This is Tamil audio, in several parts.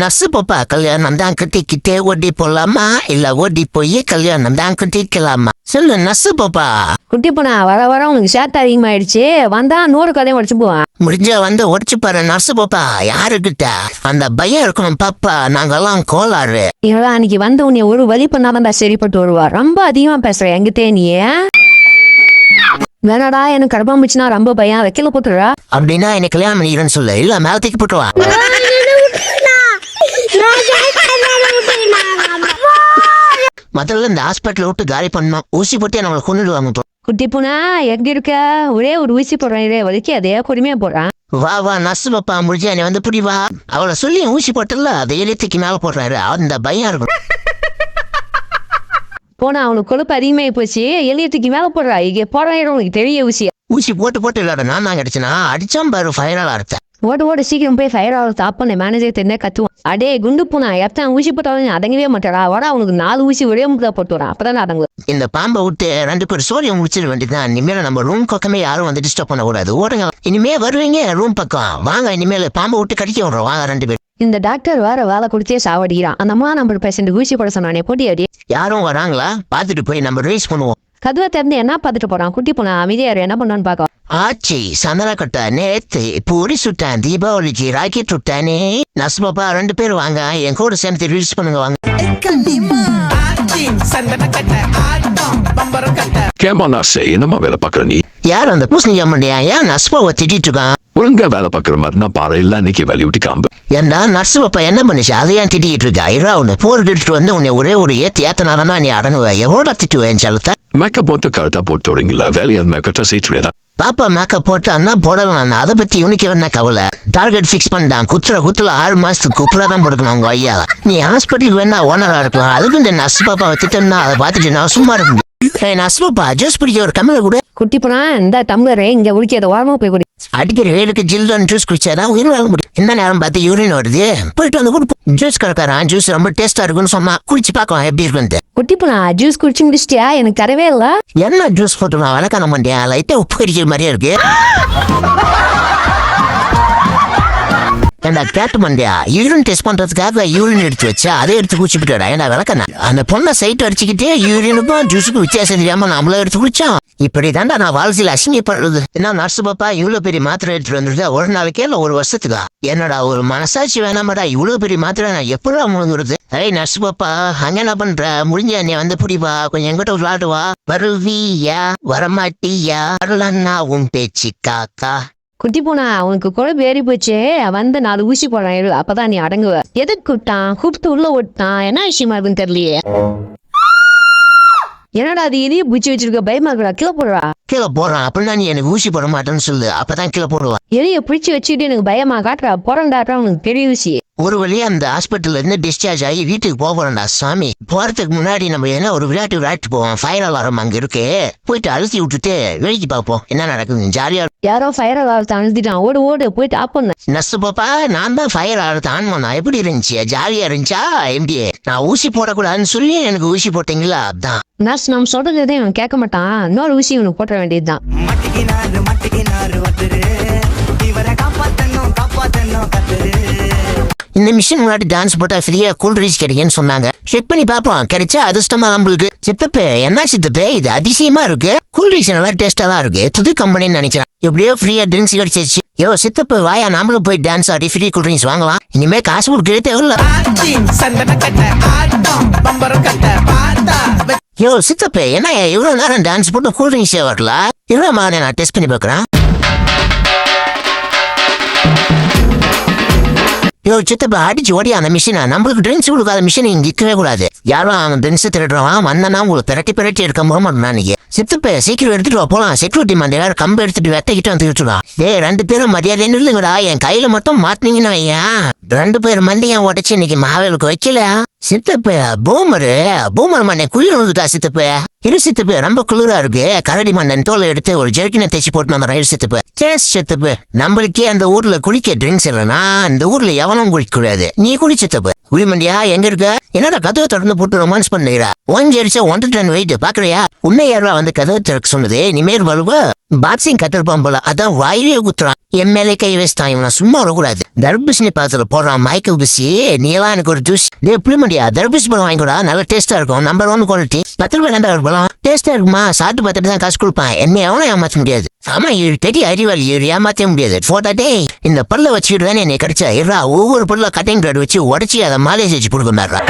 நர்ஸு பாப்பா கல்யாணம் தான் கட்டிக்கிட்டே ஓடி போலாமா இல்ல ஓடி போய் கல்யாணம் தான் கட்டிக்கலாமா சொல்லு நர்ஸு பாப்பா. குட்டி போனா வர வர உனக்கு சேட்டை அதிகமாயிடுச்சு. வந்தா 100 கதையும் உடச்சு போவான். முடிஞ்சா வந்து உடச்சு பாரு நர்ஸு பாப்பா. யாருக்கிட்ட அந்த பயம் இருக்கணும் பாப்பா. நாங்கெல்லாம் கோளாறு. இவெல்லாம் அன்னைக்கு வந்த உன்னை ஒரு வழி பண்ணாதான் சரிப்பட்டு வருவா. ரொம்ப அதிகமா பேசுற எங்கிட்டே நீ. வேணாடா எனக்கு கடுப்பாம்புச்சுன்னா ரொம்ப பயம். வைக்கல போட்டுறா அப்படின்னா எனக்கு கல்யாணம் பண்ணிக்கிறேன்னு சொல்லு. இல்ல மேலத்துக்கு போட்டுவா. முதல்ல இந்த ஹாஸ்பிட்டல் விட்டு காலி பண்ணோம். ஊசி போட்டு நம்மளை கொண்டுடுவாங்க. குட்டி பூனா எங்க இருக்க? ஒரே ஒரு ஊசி போடுறேன் வலிக்கு அதே கொடுமையா போடுறான். வா வா நர்ஸு பாப்பா முடிஞ்சா நீ வந்து புடி வா. அவளை சொல்லி ஊசி போட்டல அதை எழுத்துக்கு மேல போடுறாரு. அந்த பயம் இருக்கும். போனா அவனுக்கு கொழுப்பு அதிகமாயி போச்சு. எளியத்துக்கு மேல போடுறா. இங்க போடுறேன் உனக்கு தெரிய ஊசி. ஊசி போட்டு இல்லாத நான் தான் கிடைச்சுனா அடிச்சான் பாரு ஃபைனலா இருக்க. ஓட சீக்கிரம் போய் ஃபயர் ஆக தாப்பண்ண மேனேஜர் தெரிஞ்ச கத்துவான். அடே குண்டு பூனா எத்தனை ஊசி போட்டாலும் அதங்கவே மாட்டாடா. வட அவனுக்கு 4 ஊசி ஒரே முட்டா போட்டு வரான். அப்பதான் அதங்க. இந்த பாம்பை விட்டு 2 பேர் சோரியம் முடிச்சிட வேண்டியதுதான். இனிமேல நம்ம ரூம் பக்கமே யாரும் வந்து டிஸ்டர்ப் பண்ணக்கூடாது. ஓடுங்க இனிமே வருவீங்க ரூம் பக்கம் வாங்க. இனிமேல பாம்பை விட்டு கடிக்க விடுறோம் வாங்க 2 பேர். இந்த டாக்டர் வேற வேலை கொடுத்தே சாவடிக்கிறான். அந்த அம்மா நம்பர் பேஷண்ட் ஊசி போட சொன்னானே போட்டி அடி. யாரும் வராங்களா பாத்துட்டு போய் நம்ம ரிலீஸ் பண்ணுவோம். கதுவை திறந்து என்ன பாத்துட்டு போறான். குட்டி போனா அமைதியாரு என்ன பண்ணான்னு பாக்க. ஆச்சி சந்தனக்கட்டை நேத்து பூரி சுட்டான். தீபாவளிக்கு ராக்கெட் விட்டானே. நர்ஸ் பாப்பா 2 பேர் வாங்க என் கூட சேர்ந்து ரிலீஸ் பண்ணுங்க வாங்க. கேமா நர்ஸே என்னமா வேலை பாக்குற நீ? யார் அந்த பூசணிக்கா மண்டியா? ஏன் நர்ஸ் பாப்பா திட்டிட்டு இருக்கான்? ஒழுங்கா வேலை பாக்குற மாதிரி நான் பாரு. இல்ல இன்னைக்கு வேலையை விட்டு காம்பு. ஏண்டா நர்ஸ் பாப்பா என்ன பண்ணிச்சு? அதை ஏன் திட்டிட்டு இருக்கா? இரா உன்னை போட்டுட்டு வந்து உன்னை ஒரே ஒரு ஏத்தனாலன்னா நீ அடங்குவ. எவ்வளோ திட்டுவேன் செலுத்த. மேக்கப் போட்டு கரெக்டா போட்டு வரீங்களா? வேலையை மேக்கட்டா சீட்டுவேதா? பாப்பா மேக்கப் போட்டு அண்ணா போடலாம். அதை பத்தி இவனுக்கு என்ன கவலை? டார்கெட் ஃபிக்ஸ் பண்ணிட்டான். குத்துல 6 மாசத்துக்கு குப்புலதான் கொடுக்கணும் அவங்க ஐயா. நீ ஹாஸ்பிட்டலுக்கு வேணா ஓனரா இருக்கலாம். அதுக்கு இந்த நர்ஸ் பாப்பா வச்சுட்டேன்னா அதை பார்த்துட்டு நான் சும்மா இருக்க முடியும். நர்ஸ் பாப்பா ஜூஸ் பிடிக்க ஒரு கம்மலை கூட. குட்டி போனா இந்த டம்ளரே இங்க உடிக்காத ஓரமா போய் குடி. அடிக்கிற வேலுக்கு ஜில்லுன்னு ஜூஸ் குடிச்சாதான் உயிர் வாழ முடியும். இந்த நேரம் பார்த்து யூரின் வருது. போயிட்டு வந்து கொடுப்போம். ஜூஸ் கறக்காரான். ஜூஸ் ரொம்ப டேஸ்டா இருக்குன்னு சொன்னா குடிச்சு பார்க்கலாம் எப்படி இருக்குன்ட்டு. குட்டி போனா ஜூஸ் குடிச்சு முடிச்சிட்டியா? எனக்கு தரவே இல்ல. என்ன ஜூஸ் போட்டு நான் வளர்க்கான மாட்டியா? லைட்டா உப்பு கடிக்கிற மாதிரியே இருக்கு. ஏண்டா கேட்டு மண்டியா யூரின் டெஸ்ட் பண்றதுக்காக யூரின் எடுத்து வச்சா அதை எடுத்து குடிச்சுட்டா. ஏன்னா விளக்கண்ணா அந்த பொண்ணை சைட் அடிச்சுக்கிட்டே யூரினுக்கும் ஜூஸுக்கும் வித்தியாசம் தெரியாம நம்மள எடுத்து குடிச்சோம். இப்படி தாண்டா நான் வாழ்க்கையில் அசிங்கப்படுறது. என்ன நர்ஸ் பாப்பா இவ்வளவு பெரிய மாத்திரை எடுத்துட்டு வந்துருது ஒரு நாளைக்கே இல்ல ஒரு வருஷத்துக்கா? என்னடா ஒரு மனசாட்சி வேணாமடா? இவ்வளவு பெரிய மாத்திரை நான் எப்படா முழுங்குறது? ஏய் நர்ஸ் பாப்பா அங்க என்ன பண்ற? முடிஞ்ச நீ வந்து புடிவா கொஞ்சம் எங்கிட்ட விளையாடுவா. வருவியா வரமாட்டியா? வரலன்னா உன் பேச்சு காக்கா. குட்டி போனா உனக்கு குழம்பு ஏறி போச்சு. வந்து 4 ஊசி போடுறான். அப்பதான் நீ அடங்குவ. எதுக்கு கூப்பிட்டான்? கூப்பிட்டு உள்ள ஓட்டான். என்ன விஷயமா இருக்குன்னு தெரியலையே. என்னடா அது எதையும் பூச்சி வச்சிருக்க? பயமா இருக்கா? கீழே போடுறா. கீழே போடுறான் அப்படின்னா நீ எனக்கு ஊசி போட மாட்டேன்னு சொல்லு. அப்பதான் கீழே போடுவா. எதைய பிடிச்சி வச்சுக்கிட்டு எனக்கு பயமா காட்டுறா. போறண்டாட்டா உனக்கு பெரிய ஊசி. ஒரு வழியா அந்த ஹாஸ்பிட்டல்ல இருந்து டிஸ்சார்ஜ் ஆகி வீட்டுக்கு போறேன்டா சாமி. போறதுக்கு முன்னாடி நம்ம என்ன ஒரு விளையாட்டு போவோம். ஃபயர் அலாரம் அங்க இருக்கு. போயிட்டு அழுத்தி விட்டுட்டு வேடிக்கை பார்ப்போம் என்ன நடக்குது. ஜாலியா யாரோ ஃபயர் அலாரத்தை அழுத்திட்டான். ஓடு போயிட்டு ஆப் பண்ண. நர்ஸ் பாப்பா நான் தான் ஃபயர் அலாரத்தை ஆன் பண்ணா. எப்படி இருந்துச்சு? ஜாலியா இருந்துச்சா? எப்படி நான் ஊசி போடக்கூடாதுன்னு சொல்லி எனக்கு ஊசி போட்டீங்களா? அதான் நர்ஸ் நம்ம சொல்றது எதையும் அவன் கேட்க மாட்டான். இன்னொரு ஊசி உனக்கு போட்ட வேண்டியதுதான். இந்த மிஷின் முன்னாடி டான்ஸ் போட்டா ஃப்ரீயா கூல் ட்ரிங்க்ஸ் கிடைக்குன்னு சொன்னாங்க. செக் பண்ணி பாப்போம். கிடைச்சா அதிர்ஷ்டமா நம்மளுக்கு. சித்தப்பே என்ன சித்தப்பே இது அதிசயமா இருக்கு. கூல் ட்ரிங்க்ஸ் நல்லா டேஸ்டா தான் இருக்கு. புது கம்பெனின்னு நினைக்கிறேன். எப்படியோ ஃப்ரீயா ட்ரிங்க்ஸ் கிடைச்சிருச்சு. யோ சித்தப்பு வாயா நாமளும் போய் டான்ஸ் ஆடி ஃப்ரீ கூல் ட்ரிங்க்ஸ் வாங்கலாம். இனிமே காசு கொடுக்கவே தேவையில்ல. யோ சித்தப்பே என்ன இவ்வளவு நேரம் டான்ஸ் போட்டு கூல் ட்ரிங்க்ஸே வரல? இல்லம்மா நான் டெஸ்ட் பண்ணி பாக்குறேன். யோ சித்தப்பா அடிச்சு ஓடியா அந்த மிஷினை. நம்மளுக்கு ட்ரிங்க்ஸ் கொடுக்காத மிஷின் இங்க நிற்கவே கூடாது. யாரும் அவங்க ட்ரிங்க்ஸ் திருடுறவான் வந்தனா உங்களுக்கு பிரட்டி எடுக்க போக நீங்க. சித்தப்ப சீக்கிரம் எடுத்துட்டு போலாம். செக்யூரிட்டி மண்டியா கம்பு எடுத்துட்டு வெட்டிக்கிட்டு வந்து வச்சுடலாம். 2 பேரும் மரியாதை நில்லுங்கடா. என் கையில மட்டும் மாட்டினீங்கன்னா ஐயா 2 பேர் மண்டியா உடச்சு இன்னைக்கு மாவேலுக்கு வைக்கல. சித்தப்ப பூமர் மண்ணை குளிர் வந்துட்டா. சித்தப்ப இரு சித்தப்பு ரொம்ப குளிரா இருக்கு. கரடி மண்ணன் தோலை எடுத்து ஒரு ஜெர்கினை தேய்ச்சி போட்டு நம்ம ரயில் சித்தப்பு. சேஸ் சித்தப்பு நம்மளுக்கே அந்த ஊர்ல குளிக்க ட்ரிங்க்ஸ் இல்லைன்னா அந்த ஊர்ல எவனும் குளிக்க கூடாது. நீ குளி சித்தப்பு. குளிமண்டியா எங்க இருக்க? என்னடா கதவை தொடர்ந்து போட்டு ரொமான்ஸ் பண்ணுறா? 1 ஜெரிச்சா 1 டன் வெயிட் பாக்குறியா? உன்னை யாரா வந்து கதவை திறக்க சொன்னது? இனிமேல் வருவ பாக்ஸிங் கட்டிருப்பான் போல அதான் வாயிலே குத்துறான் என் மேலே கை வச்சுட்டான் இவனை சும்மா வரக்கூடாது தர்பூசணி பாத்திரம் போடுறான் மைக்கேல் பிசி நீ எல்லாம் எனக்கு ஒரு ஜூஸ் எப்படி முடியா தர்பூசி பழம் வாங்கிக்கூடா நல்லா டேஸ்டா இருக்கும் நம்பர் 1 குவாலிட்டி 10 ரூபாய் தாண்டா ஒரு பழம் டேஸ்டா இருக்குமா சாப்பிட்டு பார்த்துட்டு தான் காசு கொடுப்பான் என்ன எவனும் ஏமாற்ற முடியாது ஆமா இவரு பெரிய அறிவாளி இவரு ஏமாற்ற முடியாது போட்டாட்டே இந்த பல்ல வச்சுக்கிட்டு தானே என்னை கடிச்சா இருறா ஒவ்வொரு பல்ல கட்டிங் பிளேட் வச்சு உடச்சி அதை மாலை செஞ்சு கொடுக்க மாட்டா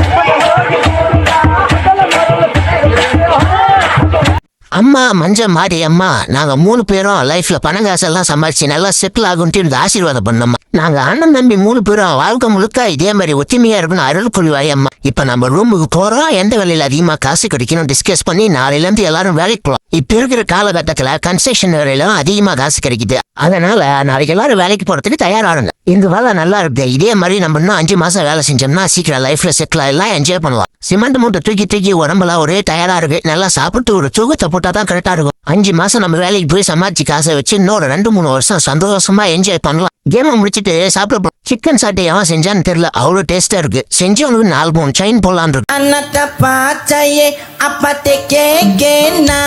அம்மா மஞ்ச மாடி அம்மா நாங்க 3 பேரும் லைஃப்ல பணம் காசெல்லாம் சம்பாதிச்சு நல்லா செட்டில் ஆகும்ட்டு இந்த ஆசீர்வாதம் பண்ணோம்மா நாங்க அண்ணன் தம்பி 3 பேரும் வாழ்க்கை முழுக்க இதே மாதிரி ஒத்துமையா இருக்கணும் அருள் புரிவாய் அம்மா இப்ப நம்ம ரூமுக்கு போறோம் எந்த வேலையில அதிகமா காசு கிடைக்கணும் டிஸ்கஸ் பண்ணி நாளையில இருந்து எல்லாரும் வேலைக்கு போலாம் இப்ப இருக்கிற காலகட்டத்துல கன்ஸ்ட்ரக்ஷன் வேலையில அதிகமா காசு கிடைக்குது அதனால நாளைக்கு எல்லாரும் வேலைக்கு போறதுக்கு தயாராகுங்க இந்த வேலை நல்லா இருக்கு இதே மாதிரி நம்ம இன்னும் 5 மாசம் வேலை செஞ்சோம்னா சீக்கிரம் லைஃப்ல செட்டில் ஆகலாம் என்ஜாய் பண்ணலாம் சிமெண்ட் மூட்டை தூக்கி உடம்புல ஒரே டயர்டா இருக்கு நல்லா சாப்பிட்டு ஒரு தூக்கத்தை போட்டாதான் கரெக்டா இருக்கும் 5 மாசம் நம்ம வேலைக்கு போய் சமாளிச்சு காசை வச்சு இன்னொரு 2-3 வருஷம் சந்தோஷமா என்ஜாய் பண்ணலாம் கேமை முடிச்சிட்டு சாப்பிட சிக்கன் சாட்டை எவன் செஞ்சான்னு தெரியல அவ்வளவு டேஸ்டா இருக்கு செஞ்சவனுக்கு 4 பவுன் செயின் போடலான் இருக்கு Anata pacaye apate kekena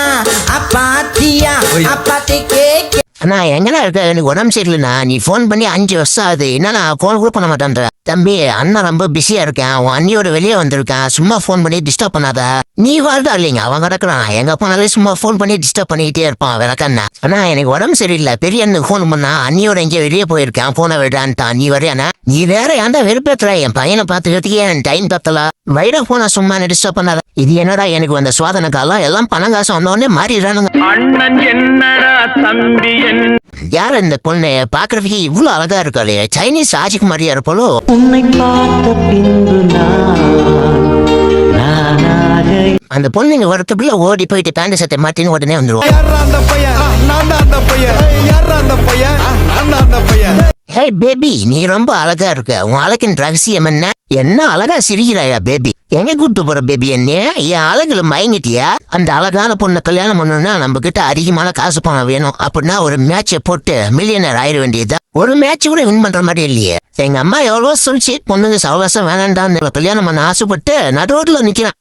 apatia apate keke அண்ணா எங்கடா இருக்க எனக்கு உடம்பு சரியில்லைண்ணா நீ ஃபோன் பண்ணி 5 வருஷம் ஆகுது என்னன்னா ஃபோன் கூட பண்ண மாட்டேன்ற தம்பி அண்ணன் ரொம்ப பிஸியா இருக்கேன் உன் அண்ணியோட வெளியே வந்திருக்கேன் சும்மா ஃபோன் பண்ணி டிஸ்டர்ப் பண்ணாத நீ வாழ்தா இல்லைங்க அவன் கிடக்குறான் எங்க போனாலே சும்மா ஃபோன் பண்ணி டிஸ்டர்ப் பண்ணிக்கிட்டே இருப்பான் விளக்கண்ணா அண்ணா எனக்கு உடம்பு சரியில்லை பெரிய அண்ணனுக்கு ஃபோன் பண்ணா அண்ணியோட எங்கேயோ வெளியே போயிருக்கேன் போனை விடான்ட்டான் நீ வரையாண்ணா நீ வேற ஏன்டா வெறுப்பேத்துற என் பையனை பார்த்துக்கிறதுக்கே எனக்கு டைம் தத்தல வைர போனா சும்மா டிஸ்டர்ப் பண்ணாத இது என்னடா எனக்கு வந்த சுவாதன காலம் எல்லாம் பணம் காசு வந்தோடனே மாறிடுறானுங்க அண்ணன் என்னடா தம்பி யார் இந்த பொண்ணு பாக்குறதுக்கு இவ்வளவு அழகா இருக்காளே சைனீஸ் ராஜகுமாரியா இருப்போலோ உன்னை பார்த்த பின்பு நானாக அந்த பொண்ணுங்க வரத்துக்குள்ள ஓடி போயிட்டு பேண்ட் சட்டை மாட்டின்னு உடனே வந்துருவோம் ஹே பேபி நீ ரொம்ப அழகா இருக்க உன் அழகின் ரகசியம் என்ன என்ன அழகா சிரிக்கிறாயா பேபி எங்க கூட்டு போற பேபி என்ன என் அழகுல மயங்கிட்டியா அந்த அழகான பொண்ணை கல்யாணம் பண்ணணும்னா நம்ம கிட்ட அதிகமான காசு பணம் வேணும் அப்படின்னா ஒரு மேட்சை போட்டு மில்லியனர் ஆயிட வேண்டியதுதான் ஒரு மேட்ச் கூட வின் பண்ற மாதிரி இல்லையே எங்க அம்மா எவ்வளவோ சொல்லிச்சு பொண்ணுங்க சவகாசம் வேணாண்டான்னு கல்யாணம் பண்ண ஆசைப்பட்டு நடுரோட்ல நிக்கிறான்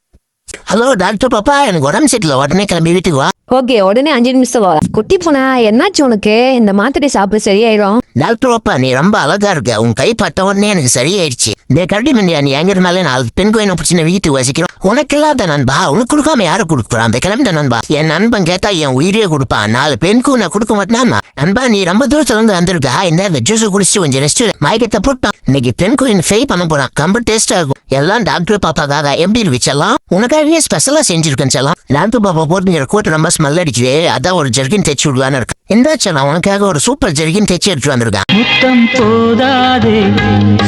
ஹலோ டாக்டர் பாப்பா எனக்கு உடம்பு சரியில்லை உடனே கிளம்பி வீட்டுக்கு வா ஓகே உடனே 5 நிமிஷம் வர குட்டி போனா என்னாச்சு உனக்கு இந்த மாத்திரை சாப்பிட சரியாயிரும் டாக்டர் பாப்பா நீ ரொம்ப அழகா இருக்க உன் கை பட்ட உடனே எனக்கு சரியாயிடுச்சு இந்த கரடி மண்டியா நீ எங்க இருந்தாலே 4 பெண் கோயினை பிடிச்சி வீட்டுக்கு வசிக்கிறோம் உனக்கு இல்லாத நண்பா உனக்கு கொடுக்காம யாரு கொடுக்குறான் அந்த கிளம்பிட்ட நண்பா என் நண்பன் கேட்டா என் உயிரியே கொடுப்பான் 4 பெண்க்கு நான் கொடுக்க மாட்டேனா நண்பா நீ ரொம்ப தூரத்துல இருந்து வந்திருக்கா இந்த ஜூஸ் குடிச்சு கொஞ்சம் ரெஸ்ட் மயக்கத்தை போட்டான் இன்னைக்கு பெண் கோயின் ஃபெய் பண்ண போறான் ரொம்ப டேஸ்டா இருக்கும் எல்லாம் டாக்டர் பாப்பாக்காக எப்படி இருந்துச்செல்லாம் உனக்காகவே ஸ்பெஷலா செஞ்சிருக்கேன் செல்லாம் டாக்டர் பாப்பா போட்டு கோட்டு ரொம்ப ஸ்மெல் அடிக்குது அதான் ஒரு ஜெர்கின் தைச்சு விடுவான்னு இருக்கு இந்த உனக்காக ஒரு சூப்பர் ஜெர்கின் தைச்சு எடுத்துட்டு வந்திருக்கான் முத்தம் போதாதே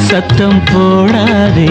சத்தம் போடாதே